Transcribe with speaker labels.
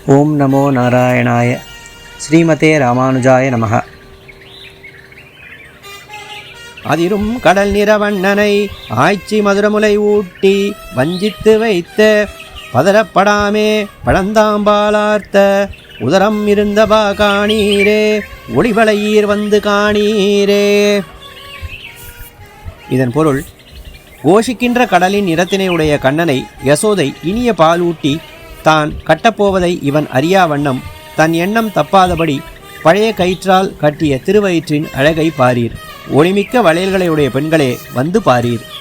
Speaker 1: ஓம் நமோ நாராயணாய. ஸ்ரீமதே ராமானுஜாய நமஹ.
Speaker 2: அதிரும் கடல் நிறவண்ணனை ஆய்ச்சி மதுரமுலை ஊட்டி வஞ்சித்து வைத்த பதறப்படாமே பழந்தாம்பாலார்த்த உதரம் இருந்தவா காணீரே, ஒளிவளையீர் வந்து காணீரே. இதன் பொருள், கோஷிக்கின்ற கடலின் நிறத்தினை உடைய கண்ணனை யசோதை இனிய பாலூட்டி தான் கட்டப்போவதை இவன் அறியா வண்ணம் தன் எண்ணம் தப்பாதபடி பழைய கயிற்றால் கட்டிய திருவயிற்றின் அழகை பாரீர். ஒளிமிக்க வளையல்களையுடைய பெண்களே வந்து பாரீர்.